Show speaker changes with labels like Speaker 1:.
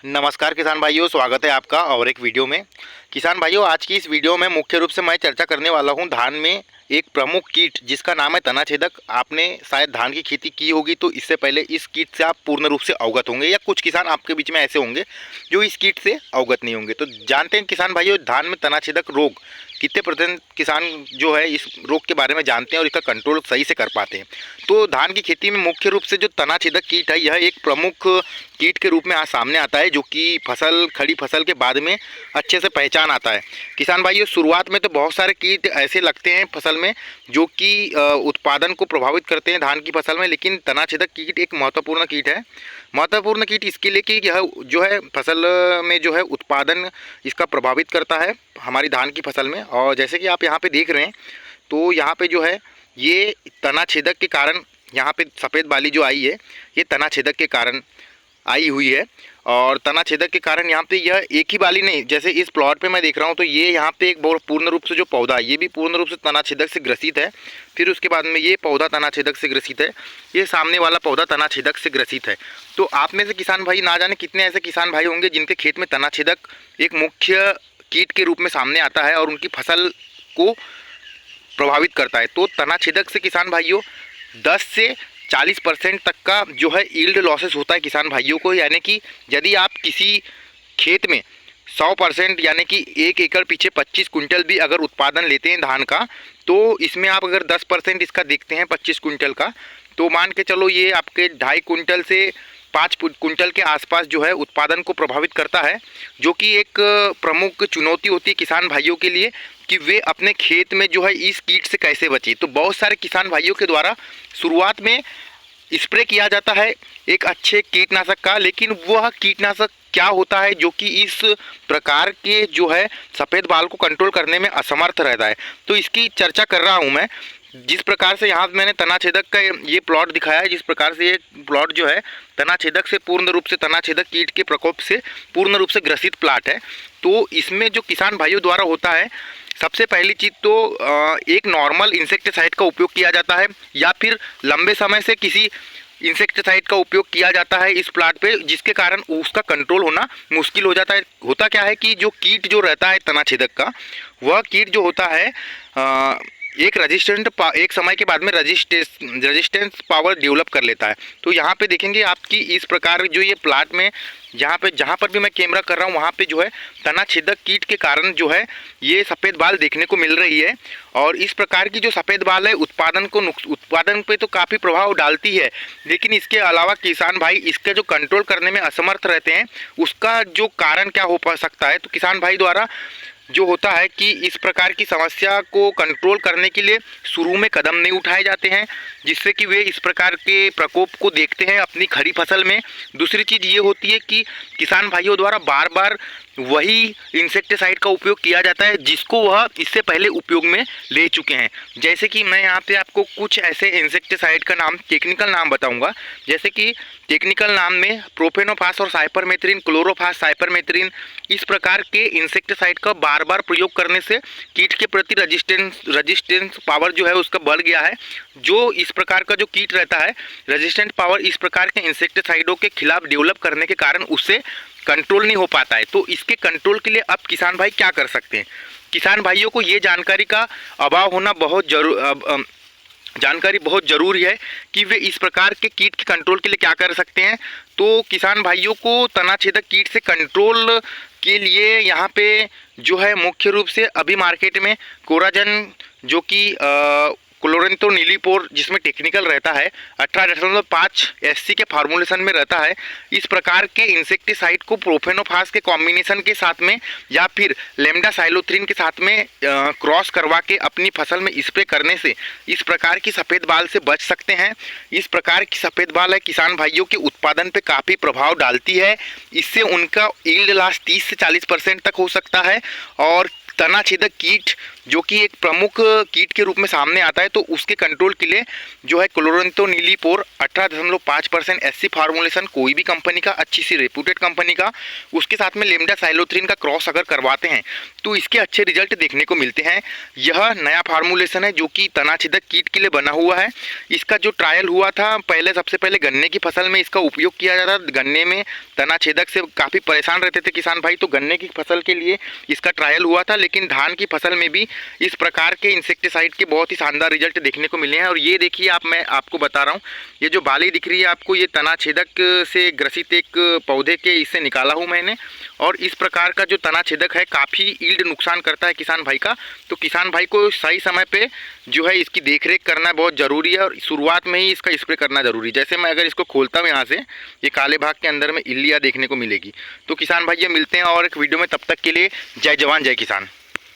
Speaker 1: नमस्कार किसान भाइयों, स्वागत है आपका और एक वीडियो में। किसान भाइयों, आज की इस वीडियो में मुख्य रूप से मैं चर्चा करने वाला हूं धान में एक प्रमुख कीट जिसका नाम है तना छेदक। आपने शायद धान की खेती की होगी तो इससे पहले इस कीट से आप पूर्ण रूप से अवगत होंगे, या कुछ किसान आपके बीच में ऐसे होंगे जो इस कीट से अवगत नहीं होंगे। तो जानते हैं किसान भाइयों, धान में तना छेदक रोग कितने % किसान जो है इस रोग के बारे में जानते हैं और इसका कंट्रोल सही से कर पाते हैं। तो धान की खेती में मुख्य रूप से जो तना छेदक कीट है, यह एक प्रमुख कीट के रूप में आज सामने आता है, जो कि खड़ी फसल के बाद में अच्छे से पहचान आता है। किसान भाइयों, शुरुआत में तो बहुत सारे कीट ऐसे लगते हैं फसल में जो कि उत्पादन को प्रभावित करते हैं धान की फसल में, लेकिन तना छेदक कीट एक महत्वपूर्ण कीट है। महत्वपूर्ण कीट इसके लिए कि यह जो है फसल में जो है उत्पादन इसका प्रभावित करता है हमारी धान की फसल में। और जैसे कि आप यहाँ पे देख रहे हैं, तो यहाँ पे जो है ये तना छेदक के कारण, यहाँ पे सफ़ेद बाली जो आई है ये तना छेदक के कारण आई हुई है। और तना छेदक के कारण यहाँ पे यह एक ही बाली नहीं, जैसे इस प्लॉट पे मैं देख रहा हूँ तो ये यहाँ पे एक बहुत पूर्ण रूप से जो पौधा है ये भी पूर्ण रूप से तना छेदक से ग्रसित है। फिर उसके बाद में ये पौधा तना छेदक से ग्रसित है, ये सामने वाला पौधा तना छेदक से ग्रसित है। तो आप में से किसान भाई ना जाने कितने ऐसे किसान भाई होंगे जिनके खेत में तना छेदक एक मुख्य कीट के रूप में सामने आता है और उनकी फसल को प्रभावित करता है। तो तना छेदक से किसान भाइयों 10 से 40% तक का जो है यील्ड लॉसेस होता है किसान भाइयों को। यानी कि यदि आप किसी खेत में 100% यानी कि 1 एकड़ पीछे 25 कुंटल भी अगर उत्पादन लेते हैं धान का, तो इसमें आप अगर 10% इसका देखते हैं 25 कुंटल का, तो मान के चलो ये आपके 2.5 कुंटल से 5 कुंटल के आसपास जो है उत्पादन को प्रभावित करता है, जो कि एक प्रमुख चुनौती होती है किसान भाइयों के लिए कि वे अपने खेत में जो है इस कीट से कैसे बचे। तो बहुत सारे किसान भाइयों के द्वारा शुरुआत में स्प्रे किया जाता है एक अच्छे कीटनाशक का, लेकिन वह कीटनाशक क्या होता है जो कि इस प्रकार के जो है सफ़ेद बाल को कंट्रोल करने में असमर्थ रहता है। तो इसकी चर्चा कर रहा हूं मैं। जिस प्रकार से यहाँ मैंने तना छेदक का ये प्लॉट दिखाया है, जिस प्रकार से ये प्लॉट जो है तना छेदक से पूर्ण रूप से तना छेदक कीट के प्रकोप से पूर्ण रूप से ग्रसित प्लाट है। तो इसमें जो किसान भाइयों द्वारा होता है, सबसे पहली चीज़ तो एक नॉर्मल इंसेक्टिसाइड का उपयोग किया जाता है, या फिर लंबे समय से किसी इंसेक्टिसाइड का उपयोग किया जाता है इस प्लाट पे, जिसके कारण उसका कंट्रोल होना मुश्किल हो जाता है। होता क्या है कि जो कीट जो रहता है तना छेदक का, वह कीट जो होता है एक समय के बाद में रेजिस्टेंस पावर डेवलप कर लेता है। तो यहाँ पे देखेंगे आपकी इस प्रकार जो ये प्लाट में जहाँ पर भी मैं कैमरा कर रहा हूँ वहाँ पे जो है तना छेदक कीट के कारण जो है ये सफ़ेद बाल देखने को मिल रही है। और इस प्रकार की जो सफ़ेद बाल है उत्पादन पे तो काफ़ी प्रभाव डालती है, लेकिन इसके अलावा किसान भाई इसके जो कंट्रोल करने में असमर्थ रहते हैं, उसका जो कारण क्या हो सकता है। तो किसान भाई द्वारा जो होता है कि इस प्रकार की समस्या को कंट्रोल करने के लिए शुरू में कदम नहीं उठाए जाते हैं, जिससे कि वे इस प्रकार के प्रकोप को देखते हैं अपनी खड़ी फसल में। दूसरी चीज़ ये होती है कि किसान भाइयों द्वारा बार बार वही इंसेक्टिसाइड का उपयोग किया जाता है जिसको वह इससे पहले उपयोग में ले चुके हैं। जैसे कि मैं यहाँ पे आपको कुछ ऐसे इंसेक्टिसाइड का नाम, टेक्निकल नाम बताऊंगा। जैसे कि टेक्निकल नाम में प्रोफेनोफास और साइपरमेथ्रिन, क्लोरोफास, साइपरमेथ्रिन, इस प्रकार के इंसेक्टिसाइड का बार बार प्रयोग करने से कीट के प्रति रजिस्टेंस पावर जो है उसका बढ़ गया है। जो इस प्रकार का जो कीट रहता है, रेजिस्टेंट पावर इस प्रकार के इंसेक्टिसाइडों के खिलाफ डेवलप करने के कारण उससे कंट्रोल नहीं हो पाता है। तो इसके कंट्रोल के लिए अब किसान भाई क्या कर सकते हैं? किसान भाइयों को ये जानकारी का अभाव होना जानकारी बहुत ज़रूरी है कि वे इस प्रकार के कीट के कंट्रोल के लिए क्या कर सकते हैं। तो किसान भाइयों को तना छेदक कीट से कंट्रोल के लिए यहाँ पे जो है मुख्य रूप से अभी मार्केट में कोराजन, जो कि क्लोरेंथोनिलीपोर जिसमें टेक्निकल रहता है 18.5 SC के फार्मूलेशन में रहता है, इस प्रकार के इंसेक्टिसाइड को प्रोफेनोफास के कॉम्बिनेशन के साथ में या फिर लेम्डासाइलोथ्रिन के साथ में क्रॉस करवा के अपनी फसल में स्प्रे करने से इस प्रकार की सफ़ेद बाल से बच सकते हैं। इस प्रकार की सफ़ेद बाल है किसान भाइयों के उत्पादन पे काफ़ी प्रभाव डालती है। इससे उनका यील्ड लॉस 30 से 40% तक हो सकता है और तना छेदक कीट जो कि एक प्रमुख कीट के रूप में सामने आता है। तो उसके कंट्रोल के लिए जो है क्लोरेंथोनिलीपोर 18.5% SC फार्मूलेशन कोई भी कंपनी का, अच्छी सी रेप्यूटेड कंपनी का, उसके साथ में लेमडा साइलोथ्रिन का क्रॉस अगर करवाते हैं तो इसके अच्छे रिजल्ट देखने को मिलते हैं। यह नया फार्मूलेशन है जो कि तनाछेदक कीट के लिए बना हुआ है। इसका जो ट्रायल हुआ था, पहले सबसे पहले गन्ने की फसल में इसका उपयोग किया जाता था। गन्ने में तनाछेदक से काफ़ी परेशान रहते थे किसान भाई, तो गन्ने की फसल के लिए इसका ट्रायल हुआ था। लेकिन धान की फसल में भी इस प्रकार के इंसेक्टिसाइड के बहुत ही शानदार रिजल्ट देखने को मिले हैं। और ये देखिए आप, मैं आपको बता रहा हूँ, ये जो बाली दिख रही है आपको, ये तनाछेदक से ग्रसित एक पौधे के इससे निकाला हूँ मैंने। और इस प्रकार का जो तनाछेदक है काफ़ी ईल्ड नुकसान करता है किसान भाई का। तो किसान भाई को सही समय पे जो है इसकी देखरेख करना बहुत ज़रूरी है और शुरुआत में ही इसका स्प्रे करना ज़रूरी है। जैसे मैं अगर इसको खोलता हूँ यहाँ से, ये काले भाग के अंदर में इल्लियाँ देखने को मिलेगी। तो किसान भाई ये मिलते हैं और एक वीडियो में, तब तक के लिए जय जवान जय किसान।